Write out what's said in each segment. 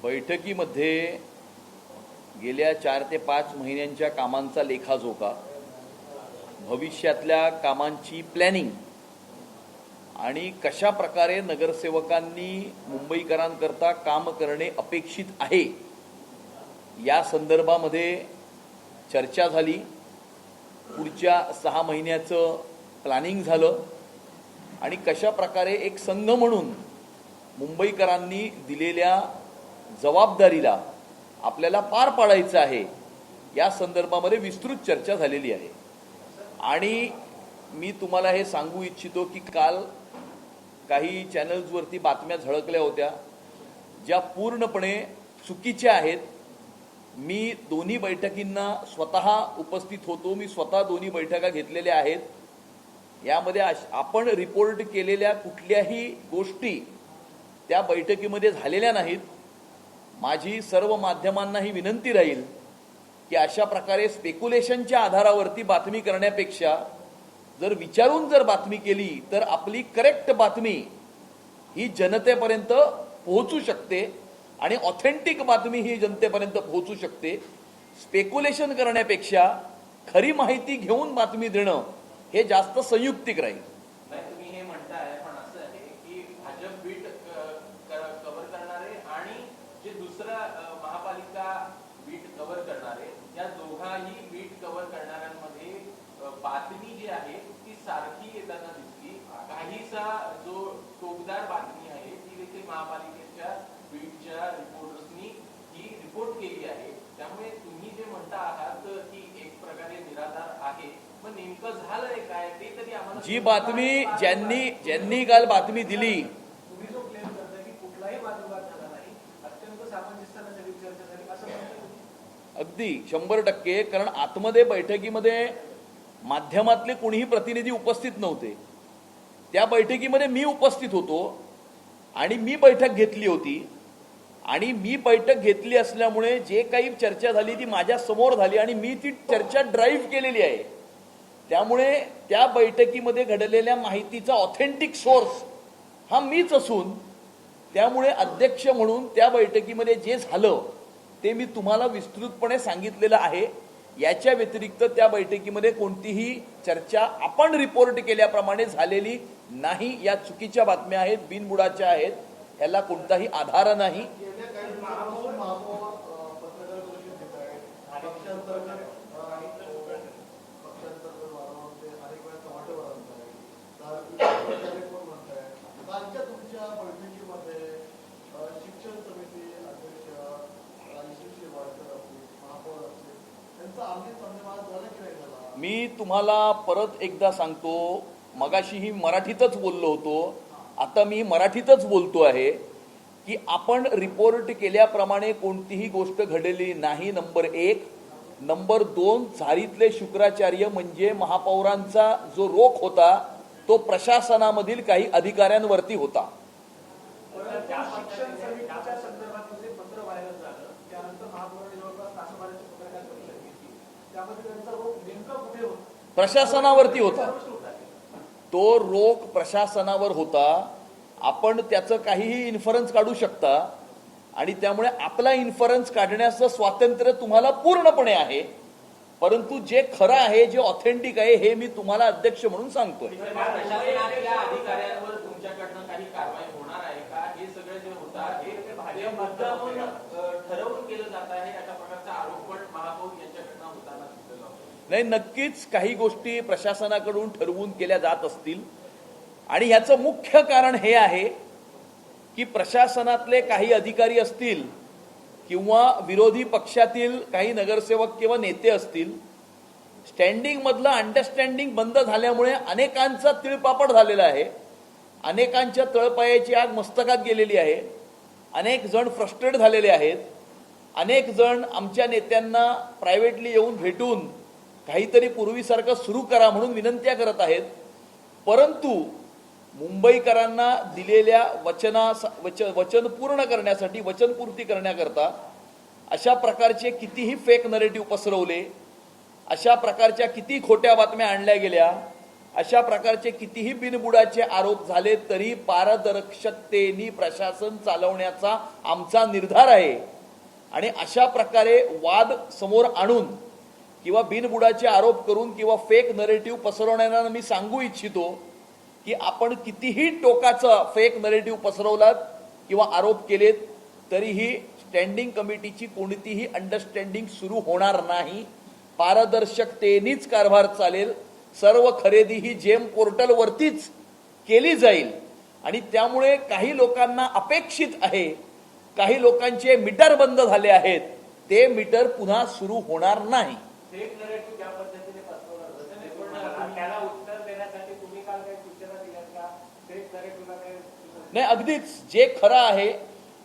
बैठकीमध्ये गेल्या 4 ते 5 महिन्यांच्या कामांचा लेखाजोखा, भविष्यातल्या कामांची प्लॅनिंग आणि कशा प्रकारे नगरसेवकांनी मुंबईकरांकरता काम करणे अपेक्षित आहे या संदर्भामध्ये चर्चा झाली। पुढच्या 6 महिन्याचं प्लॅनिंग झालं आणि कशा प्रकारे एक संघ म्हणून मुंबईकरांनी दिलेल्या जबाबदारीला आपल्याला पार पाडायचं आहे या संदर्भामध्ये विस्तृत चर्चा झालेली आहे। आणि मी तुम्हाला हे सांगू इच्छितो की काल काही चॅनल्सवरती बातम्या झळकल्या होत्या ज्या पूर्णपणे चुकीच्या आहेत। मी दोन्ही बैठकींना स्वतः उपस्थित होतो, मी स्वतः दोन्ही बैठका घेतलेल्या आहेत। यामध्ये आपण रिपोर्ट केलेल्या कुठल्याही गोष्टी त्या बैठकीमध्ये झालेल्या नाहीत। माझी सर्व माध्यमांना ही विनंती राहील की अशा प्रकारे स्पेक्युलेशनच्या आधारावरती बातमी करण्यापेक्षा जर विचारून जर बातमी केली तर आपली करेक्ट बातमी ही जनतेपर्यंत पोहोचू शकते आणि ऑथेंटिक बातमी ही जनतेपर्यंत पोहोचू शकते। स्पेक्युलेशन करण्यापेक्षा खरी माहिती घेऊन बातमी देणं हे जास्त संयुक्तिक राहील। तुम्ही हे म्हणताय पण असं आहे की भाजप बीट कव्हर करणारे आणि जे दुसरा महापालिका बीट कव्हर करणारे या दोघाही बीट कव्हर करणाऱ्यांमध्ये बातमी जी आहे ती सारखी येताना दिसली। काहीसा जो टोकदार बातमी आहे ती देखील महापालिकेच्या बीटच्या रिपोर्टर्सनी ही रिपोर्ट केली आहे। त्यामुळे तुम्ही जे म्हणता आहात की एक प्रकारे निराधार आहे, मग नेमकं झालंय काय ते तरी आम्हाला। जी बातमी ज्यांनी काल बातमी दिली, तुम्ही जो क्लेम करताय की कुठलाही वादविवाद झाला नाही, अत्यंत सामंजस्याने सगळी चर्चा झाली असं म्हणताय? अगदी 100%। कारण आतमध्ये बैठकीमध्ये माध्यमातले कोणीही प्रतिनिधी उपस्थित नव्हते। त्या बैठकीमध्ये मी उपस्थित होतो आणि मी बैठक घेतली होती आणि मी बैठक घेतली असल्यामुळे जे काही चर्चा झाली ती माझ्या समोर झाली आणि मी ती चर्चा ड्राईव्ह केलेली आहे। त्यामुळे त्या बैठकीमध्ये घडलेल्या माहितीचा ऑथेंटिक सोर्स हा मीच असून त्यामुळे अध्यक्ष म्हणून त्या बैठकीमध्ये जे झालं ते मी तुम्हाला विस्तृतपणे सांगितलेलं आहे। याच्या व्यतिरिक्त त्या बैठकीमध्ये कोणतीही चर्चा आपण रिपोर्ट केल्याप्रमाणे झालेली नाही। या चुकीच्या बातम्या आहेत, बिनबुडाच्या आहेत, याला कोणताही आधार नाही। मी तुम्हाला परत एकदा सांगतो, मगाशीही मराठीतच बोललो होतो, आता मी मराठीतच बोलतो आहे की आपण रिपोर्ट केल्याप्रमाणे कोणतीही गोष्ट घडलेली नाही, नंबर 1। नंबर 2, झारीतले शुक्राचार्य म्हणजे महापौरांचा जो रोख होता तो प्रशासनामधील काही अधिकाऱ्यांवरती होता। प्रशासनावरती होता तो रोख, प्रशासनावर होता। आपण त्याचं काहीही इन्फरन्स काढू शकता आणि त्यामुळे आपला इन्फरन्स काढण्याचं स्वातंत्र्य तुम्हाला पूर्णपणे आहे, परंतु जे खरं आहे, जे ऑथेंटिक आहे हे मी तुम्हाला अध्यक्ष म्हणून सांगतोय। प्रशासनातल्या अधिकाऱ्यांवर तुमच्याकडनं काही कारवाई होणार आहे का? हे सगळं जे होतं आहे ते मुद्दामून ठरवून केलं जात आहे अशा प्रकारचा आरोप पण महापौर यांच्याकडनं होताना दिसलेला होता। नाही, नक्कीच काही गोष्टी प्रशासनाकडून ठरवून केल्या जात असतील आणि ह्याचं मुख्य कारण हे आहे की प्रशासनातले काही अधिकारी असतील किंवा विरोधी पक्षातील काही नगरसेवक किंवा नेते असतील, स्टँडिंग मधलं अंडरस्टँडिंग बंद झाल्यामुळे अनेकांचा तिळपापड झालेला आहे, अनेकांच्या तळपायाची आग मस्तकात गेलेली आहे, अनेक जण फ्रस्ट्रेट झालेले आहेत, अनेक जण आमच्या नेत्यांना प्रायव्हेटली येऊन भेटून काहीतरी पूर्वीसारखं सुरू करा म्हणून विनंत्या करत आहेत। परंतु मुंबईकरांना दिलेल्या वचन पूर्ण करण्यासाठी, वचनपूर्ती करण्याकरता अशा प्रकारचे कितीही फेक नरेटिव्ह पसरवले, अशा प्रकारच्या किती खोट्या बातम्या आणल्या गेल्या अशा प्रकारचे कितीही बिनबुडाचे आरोप झाले तरी पारदर्शकतेने प्रशासन चालवण्याचा आमचा निर्धार आहे. आणि अशा प्रकारे वाद समोर आणून किंवा बिनबुडाचे आरोप करून किंवा फेक नरेटिव्ह पसरवणाऱ्यांना मी सांगू इच्छितो की आपण कितीही टोकाचा फेक नरेटिव्ह पसरवलात किंवा आरोप केलेत तरीही स्टँडिंग कमिटीची कोणतीही अंडरस्टँडिंग सुरू होणार नाही. पारदर्शकतेनेच कारभार चालेल. सर्व खरेदी ही जेम पोर्टलवरतीच केली जाईल. आणि त्यामुळे काही लोकांना अपेक्षित आहे, काही लोकांचे मीटर बंद झाले आहेत, ते मीटर पुन्हा सुरू होणार नाही. फेक नरेटिव्ह त्या पद्धतीने पसरवलं जातं. पण त्याला उत्तर देण्यासाठी तुम्ही काल काही सूचना दिल्यात का? फेक नरेटिव्हला काही नाही, अगदीच जे खरं आहे,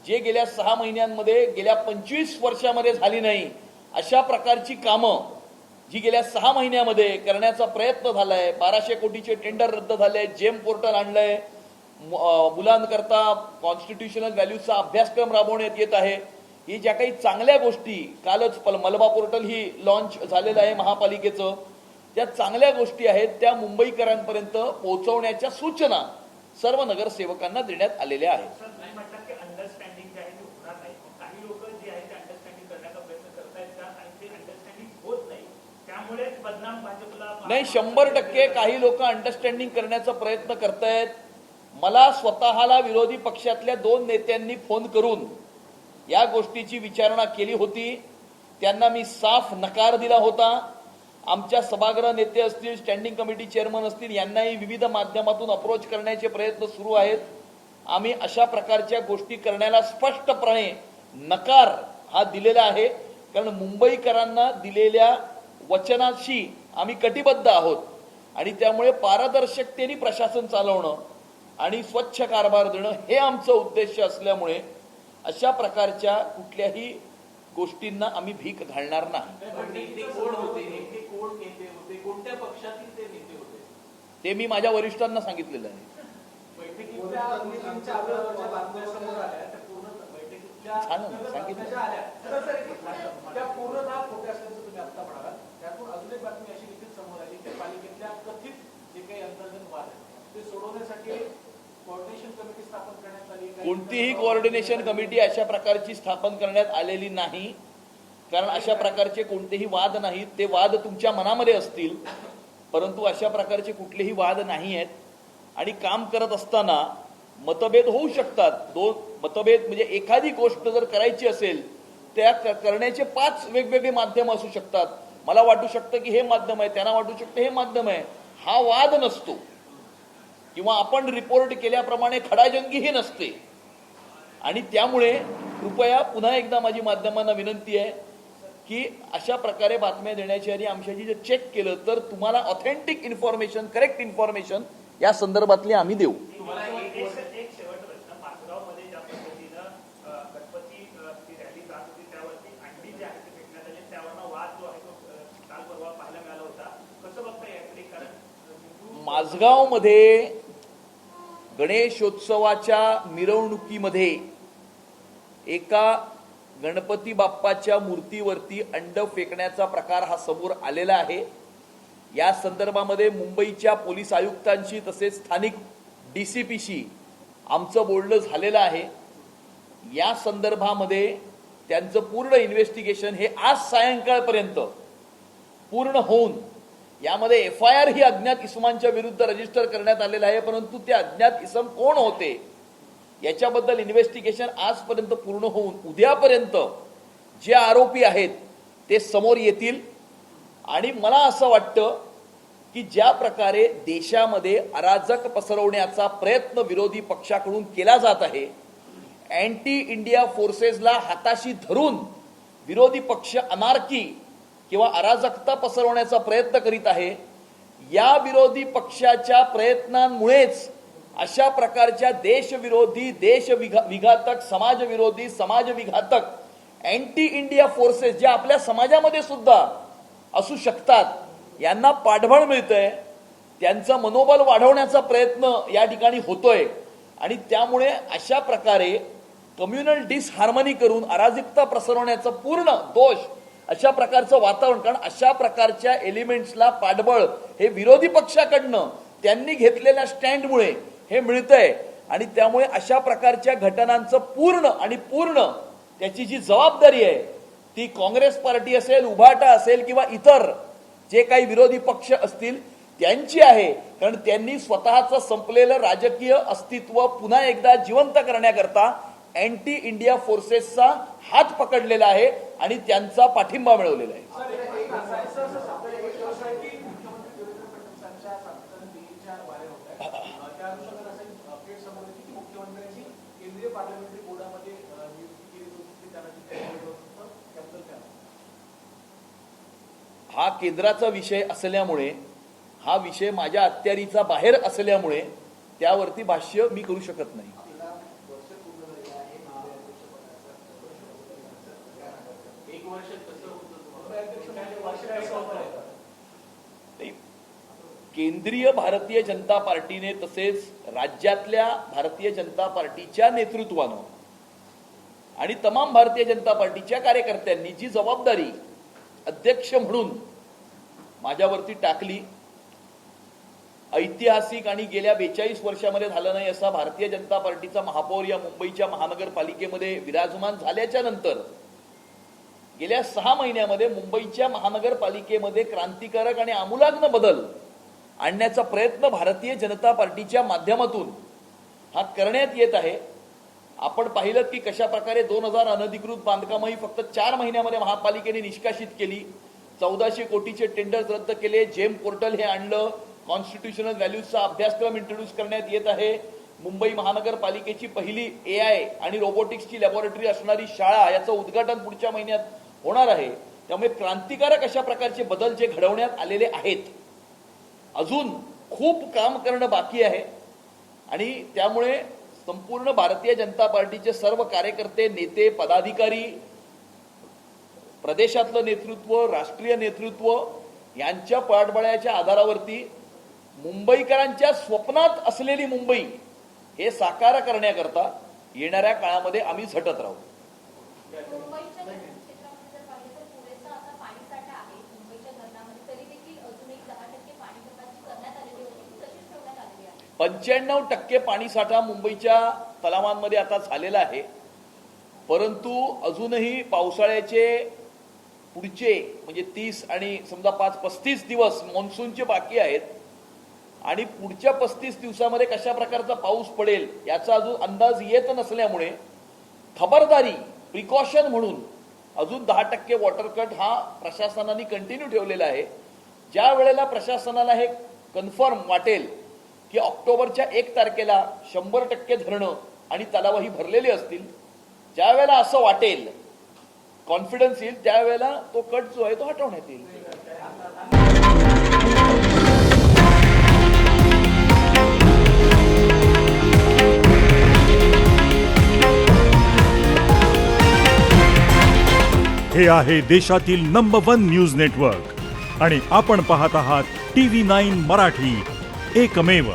जे गेल्या 6 महिन्यांमध्ये गेल्या 25 वर्षामध्ये झाली नाही अशा प्रकारची कामं जी गेल्या 6 महिन्यामध्ये करण्याचा प्रयत्न झालाय. 1200 कोटीचे टेंडर रद्द झाले, जेम पोर्टल आणलंय, मुलांकरता कॉन्स्टिट्यूशनल व्हॅल्यूचा अभ्यासक्रम राबवण्यात येत आहे. ही ज्या काही चांगल्या गोष्टी, कालच मलबा पोर्टल ही लॉन्च झालेलं आहे महापालिकेचं, त्या चांगल्या गोष्टी आहेत त्या मुंबईकरांपर्यंत पोहोचवण्याच्या सूचना सर्व नगरसेवकांना देण्यात आलेल्या आहेत. अंडरस्टँडिंग जे आहे ते होणार नाही. काही लोक जे आहे ते अंडरस्टँडिंग करण्याचा प्रयत्न करतायत का आणि ते अंडरस्टँडिंग होत नाही, त्यामुळे बदनाम भाजपला नाही. 100% काही लोक अंडरस्टँडिंग करण्याचा प्रयत्न करतायत. मला स्वतःला विरोधी पक्षातल्या 2 नेत्यांनी फोन करून या गोष्टीची विचारणा केली होती. त्यांना मी साफ नकार दिला होता. आमच्या सभागृह नेते असतील, स्टँडिंग कमिटी चेअरमन असतील, यांनाही विविध माध्यमातून अप्रोच करण्याचे प्रयत्न सुरू आहेत. आम्ही अशा प्रकारच्या गोष्टी करण्याला स्पष्टपणे नकार हा दिलेला आहे. कारण मुंबईकरांना दिलेल्या वचनाशी आम्ही कटिबद्ध आहोत. आणि त्यामुळे पारदर्शकतेने प्रशासन चालवणं आणि स्वच्छ कारभार देणं हे आमचं उद्देश असल्यामुळे अशा प्रकारच्या कुठल्याही गोष्टींना आम्ही भीक घालणार नाही. कोण होते, नेते कोण नेते होते, कोणत्या पक्षातील ते नेते होते, ते मी माझ्या वरिष्ठांना सांगितलेलं आहे. बैठकीच्या अगोदरच्या बातम्या समोर आल्या, त्या पूर्ण बैठकीच्या सांगितलं आल्या त्या पूर्णतः खोट्या असल्याचं तुम्ही आता म्हणालात. त्यातून अजून एक बातमी अशी देखील समोर आली की पालिकेतल्या कथित जे काही अंतर्गत वाद आहेत ते सोडवण्यासाठी कोऑर्डिनेशन कमिटी स्थापन करण्यात आली. कोणतीही कोऑर्डिनेशन कमिटी अशा प्रकारची स्थापन करण्यात आलेली नाही. कारण अशा प्रकारचे कोणतेही वाद नाहीत. ते वाद तुमच्या मनामध्ये असतील, परंतु अशा प्रकारचे कुठलेही वाद नाही आहेत. आणि काम करत असताना मतभेद होऊ शकतात. 2 मतभेद म्हणजे एखादी गोष्ट जर करायची असेल त्या करण्याचे 5 वेगवेगळे माध्यम असू शकतात. मला वाटू शकतं की हे माध्यम आहे, त्यांना वाटू शकतं हे माध्यम आहे. हा वाद नसतो. किंवा आपण रिपोर्ट केल्याप्रमाणे खडाजंगीही नसते. आणि त्यामुळे कृपया पुन्हा एकदा माझी माध्यमांना विनंती आहे की अशा प्रकारे बातम्या देण्याची आधी आमच्याशी जर चेक केलं तर तुम्हाला ऑथेंटिक इन्फॉर्मेशन, करेक्ट इन्फॉर्मेशन या संदर्भातली आम्ही देऊ. एक शेवट प्रश्न. पाचगावमध्ये ज्या पद्धतीनं गणपती रॅली जात होती त्यावरती अंडी जे आहे ते फेकण्यात आले, त्यावरनं वाद जो आहे तो काल परवा पाहायला मिळाला होता. कसं बघता याकडे? कारण माझगावमध्ये गणेशोत्सवाच्या मिरवणुकीमध्ये एका गणपती बाप्पाच्या मूर्तीवरती अंड फेकण्याचा प्रकार हा समोर आलेला आहे. या संदर्भामध्ये मुंबईच्या पोलीस आयुक्तांशी तसेच स्थानिक DCPशी आमचं बोलणं झालेलं आहे. या संदर्भामध्ये त्यांचं पूर्ण इन्व्हेस्टिगेशन हे आज सायंकाळपर्यंत पूर्ण होऊन यामध्ये FIR ही अज्ञात इसमांच्या विरुद्ध रजिस्टर करण्यात आलेला आहे. परंतु ते अज्ञात इसम कोण होते याच्याबद्दल इन्व्हेस्टिगेशन आजपर्यंत पूर्ण होऊन उद्यापर्यंत जे आरोपी आहेत ते समोर येतील. आणि मला असं वाटतं की ज्या प्रकारे देशामध्ये अराजक पसरवण्याचा प्रयत्न विरोधी पक्षाकडून केला जात आहे, अँटी इंडिया फोर्सेसला हाताशी धरून विरोधी पक्ष अनार्की किंवा अराजकता पसरवण्याचा प्रयत्न करीत आहे. या विरोधी पक्षाच्या प्रयत्नांमुळेच अशा प्रकारच्या देशविरोधी, देशविघातक, समाजविरोधी, समाजविघातक अँटी इंडिया फोर्सेस ज्या आपल्या समाजामध्ये सुद्धा असू शकतात यांना पाठबळ मिळतंय. त्यांचं मनोबल वाढवण्याचा प्रयत्न या ठिकाणी होतोय. आणि त्यामुळे अशा प्रकारे कम्युनल डिसहार्मनी करून अराजकता पसरवण्याचा पूर्ण दोष अशा प्रकारचं वातावरण, कारण अशा प्रकारच्या एलिमेंट्सला पाठबळ हे विरोधी पक्षाकडनं त्यांनी घेतलेल्या स्टँडमुळे हे मिळतंय. आणि त्यामुळे अशा प्रकारच्या घटनांचं पूर्ण त्याची जी जबाबदारी आहे ती काँग्रेस पार्टी असेल, उभाटा असेल किंवा इतर जे काही विरोधी पक्ष असतील त्यांची आहे. कारण त्यांनी स्वतःचं संपलेलं राजकीय अस्तित्व पुन्हा एकदा जिवंत करण्याकरता अँटी इंडिया फोर्सेसचा हात पकडलेला आहे आणि त्यांचा पाठिंबा मिळवलेला आहे. हा केंद्राचा विषय असल्यामुळे, हा विषय माझ्या अखत्यारीचा बाहेर असल्यामुळे त्यावरती भाष्य मी करू शकत नाही. केंद्रीय भारतीय जनता पार्टीने तसेच राज्यातल्या भारतीय जनता पार्टीच्या नेतृत्वानं आणि तमाम भारतीय जनता पार्टीच्या कार्यकर्त्यांनी जी जबाबदारी अध्यक्ष म्हणून माझ्यावरती टाकली, ऐतिहासिक आणि गेल्या 42 वर्षामध्ये झालं नाही असा भारतीय जनता पार्टीचा महापौर या मुंबईच्या महानगरपालिकेमध्ये विराजमान झाल्याच्या नंतर गेल्या 6 महिन्यामध्ये मुंबईच्या महानगरपालिकेमध्ये क्रांतिकारक आणि आमूलाग्न बदल आणण्याचा प्रयत्न भारतीय जनता पार्टीच्या माध्यमातून हा करण्यात येत आहे. आपण पाहिलं की कशा प्रकारे 2000 अनधिकृत बांधकामही फक्त 4 महिन्यामध्ये महापालिकेने निष्कासित केली. 1400 कोटीचे टेंडर्स रद्द केले. जेम पोर्टल हे आणलं. कॉन्स्टिट्यूशनल व्हॅल्यूजचा अभ्यासक्रम इंट्रोड्यूस करण्यात येत आहे. मुंबई महानगरपालिकेची पहिली AI आणि रोबोटिक्सची लॅबोरेटरी असणारी शाळा याचं उद्घाटन पुढच्या महिन्यात होणार आहे. त्यामुळे क्रांतिकारक अशा प्रकारचे बदल जे घडवण्यात आलेले आहेत, अजून खूप काम करणं बाकी आहे. आणि त्यामुळे संपूर्ण भारतीय जनता पार्टीचे सर्व कार्यकर्ते, नेते, पदाधिकारी, प्रदेशातलं नेतृत्व, राष्ट्रीय नेतृत्व यांच्या पाठबळाच्या आधारावरती मुंबईकरांच्या स्वप्नात असलेली मुंबई हे साकार करण्याकरता येणाऱ्या काळामध्ये आम्ही झटत राहू. क्षेत्रामध्ये जर पाहिलं तर पुरेसा असा पाणीसाठा आहे मुंबईच्या धरणामध्ये, तरी देखील अजूनही 10% पाणी कपात करण्यात आलेली होती, तशीच ठेवण्यात आलेली आहे. 95% पाणीसाठा मुंबईच्या तलावांमध्ये आता झालेला आहे. परंतु अजूनही पावसाळ्याचे पुढचे म्हणजे 30 आणि समजा 35 दिवस मान्सूनचे बाकी आहेत. आणि पुढच्या 35 दिवसामध्ये कशा प्रकारचा पाऊस पडेल याचा अजून अंदाज येत नसल्यामुळे खबरदारी, प्रिकॉशन म्हणून अजून 10% वॉटर कट हा प्रशासनाने कंटिन्यू ठेवलेला आहे. ज्या वेळेला प्रशासनाला हे कन्फर्म वाटेल की ऑक्टोबरच्या 1 तारखेला 100% धरणं आणि तलावही भरलेले असतील, ज्या वेळेला असं वाटेल, कॉन्फिडन्स येईल, त्यावेळेला तो कट जो आहे तो हटवण्यात येईल. हे आहे देशातील नंबर 1 न्यूज नेटवर्क आणि आपण पाहत आहात TV9 मराठी, एकमेव.